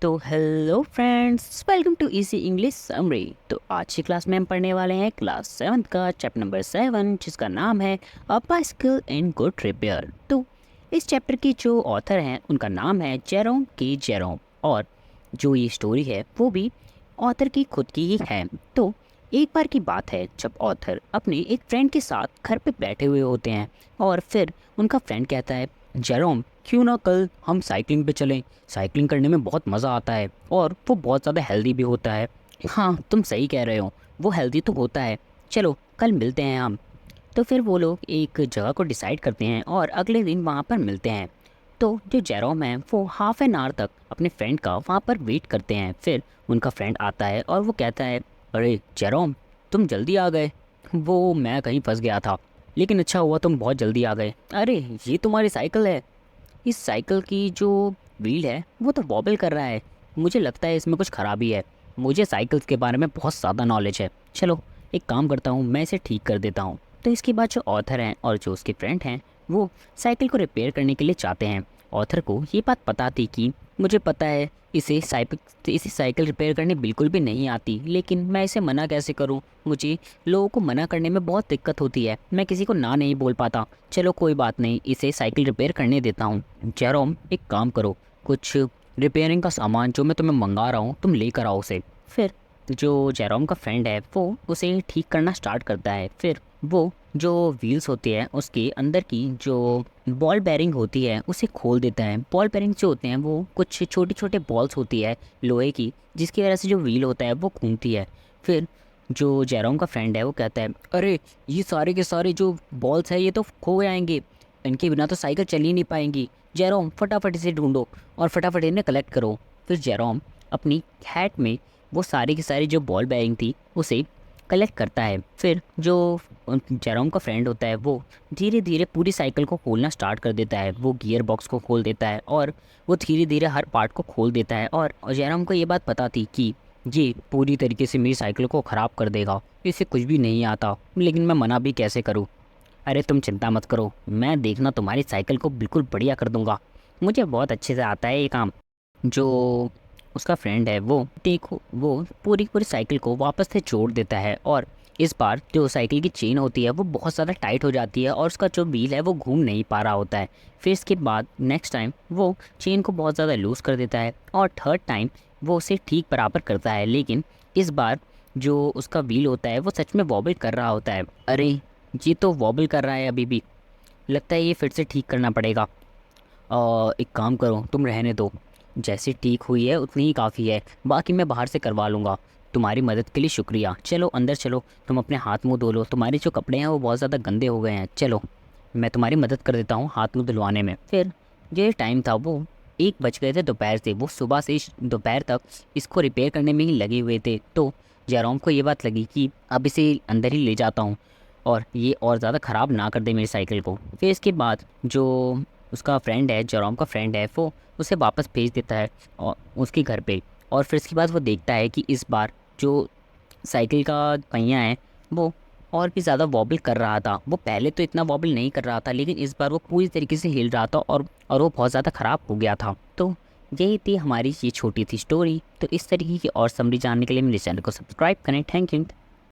तो hello friends, welcome to easy English summary. तो आज की क्लास में हम पढ़ने वाले हैं क्लास 7 का चैप्टर नंबर 7, जिसका नाम है a bicycle in good repair. तो इस चैप्टर की जो ऑथर हैं उनका नाम है जेरोम, और जो ये स्टोरी है वो भी ऑथर की खुद की ही है। तो एक बार की बात है जब ऑथर अपने एक फ्रेंड के साथ घर पे बैठे हुए होते हैं, और फिर उनका फ्रेंड कहता है, जेरोम क्यों ना कल हम साइकिलिंग पे चलें। साइकिलिंग करने में बहुत मज़ा आता है और वो बहुत ज़्यादा हेल्दी भी होता है। हाँ, तुम सही कह रहे हो, वो हेल्दी तो होता है। चलो कल मिलते हैं हम। तो फिर वो लोग एक जगह को डिसाइड करते हैं और अगले दिन वहाँ पर मिलते हैं। तो जो जेरोम है वो हाफ एन आवर तक अपने फ्रेंड का वहाँ पर वेट करते हैं। फिर उनका फ्रेंड आता है और वो कहता है, अरे जेरोम, तुम जल्दी आ गए। वो मैं कहीं फंस गया था, लेकिन अच्छा हुआ तुम बहुत जल्दी आ गए। अरे ये तुम्हारी साइकिल है। इस साइकिल की जो व्हील है वो तो वॉबल कर रहा है। मुझे लगता है इसमें कुछ खराबी है। मुझे साइकिल्स के बारे में बहुत ज़्यादा नॉलेज है। चलो एक काम करता हूँ, मैं इसे ठीक कर देता हूँ। तो इसके बाद जो ऑथर हैं और जो उसके फ्रेंड हैं वो साइकिल को रिपेयर करने के लिए चाहते हैं। ऑथर को ये बात पता थी कि मुझे पता है इसे साइकिल रिपेयर करने बिल्कुल भी नहीं आती, लेकिन मैं इसे मना कैसे करूँ। मुझे लोगों को मना करने में बहुत दिक्कत होती है, मैं किसी को ना नहीं बोल पाता। चलो कोई बात नहीं, इसे साइकिल रिपेयर करने देता हूँ। जेरोम एक काम करो, कुछ रिपेयरिंग का सामान जो मैं तुम्हें मंगा रहा हूँ तुम लेकर आओ उसे। फिर जो जेरोम का फ्रेंड है वो उसे ठीक करना स्टार्ट करता है। फिर वो जो व्हील्स होती है उसके अंदर की जो बॉल बेरिंग होती है उसे खोल देता है। बॉल बेरिंग जो होते हैं वो कुछ छोटे छोटे बॉल्स होती है लोहे की, जिसकी वजह से जो व्हील होता है वो घूमती है। फिर जो जेरोम का फ्रेंड है वो कहता है, अरे ये सारे के सारे जो बॉल्स है ये तो खो जाएंगे, इनके बिना तो साइकिल चल ही नहीं पाएंगी। जेरोम फटाफट इसे ढूंढो और फटाफट इन्हें कलेक्ट करो। फिर जेरोम अपनी हैट में वो सारी की सारी जो बॉल बेरिंग थी उसे कलेक्ट करता है। फिर जो जेरोम का फ्रेंड होता है वो धीरे धीरे पूरी साइकिल को खोलना स्टार्ट कर देता है। वो गियर बॉक्स को खोल देता है और वो धीरे धीरे हर पार्ट को खोल देता है। और जेरोम को ये बात पता थी कि ये पूरी तरीके से मेरी साइकिल को ख़राब कर देगा, इसे कुछ भी नहीं आता, लेकिन मैं मना भी कैसे करूँ। अरे तुम चिंता मत करो, मैं देखना तुम्हारी साइकिल को बिल्कुल बढ़िया कर दूंगा। मुझे बहुत अच्छे से आता है ये काम। जो उसका फ्रेंड है वो देखो वो पूरी पूरी साइकिल को वापस से जोड़ देता है, और इस बार जो साइकिल की चेन होती है वो बहुत ज़्यादा टाइट हो जाती है और उसका जो व्हील है वो घूम नहीं पा रहा होता है। फिर इसके बाद नेक्स्ट टाइम वो चेन को बहुत ज़्यादा लूज़ कर देता है और थर्ड टाइम वो उसे ठीक बराबर करता है, लेकिन इस बार जो उसका व्हील होता है वो सच में वॉबल कर रहा होता है। अरे ये तो वॉबल कर रहा है अभी भी, लगता है ये फिर से ठीक करना पड़ेगा। एक काम करो, तुम रहने दो, जैसे ठीक हुई है उतनी ही काफ़ी है, बाकी मैं बाहर से करवा लूँगा। तुम्हारी मदद के लिए शुक्रिया। चलो अंदर चलो, तुम अपने हाथ मुंह धो लो, तुम्हारे जो कपड़े हैं वो बहुत ज़्यादा गंदे हो गए हैं। चलो मैं तुम्हारी मदद कर देता हूँ हाथ मुंह धुलवाने में। फिर ये टाइम था वो 1 बज गए थे दोपहर से। वो सुबह से दोपहर तक इसको रिपेयर करने में ही लगे हुए थे। तो जेरोम को ये बात लगी कि अब इसे अंदर ही ले जाता हूँ और ये और ज़्यादा ख़राब ना कर दे मेरी साइकिल को। फिर इसके बाद जो उसका फ्रेंड है, जेरोम का फ्रेंड है, वो उसे वापस भेज देता है और उसके घर पे। और फिर इसके बाद वो देखता है कि इस बार जो साइकिल का पहिया है वो और भी ज़्यादा वॉबल कर रहा था। वो पहले तो इतना वॉबल नहीं कर रहा था, लेकिन इस बार वो पूरी तरीके से हिल रहा था और वो बहुत ज़्यादा ख़राब हो गया था। तो यही थी हमारी ये छोटी सी स्टोरी। तो इस तरीके की और समरी जानने के लिए मेरे चैनल को सब्सक्राइब करें। Thank you.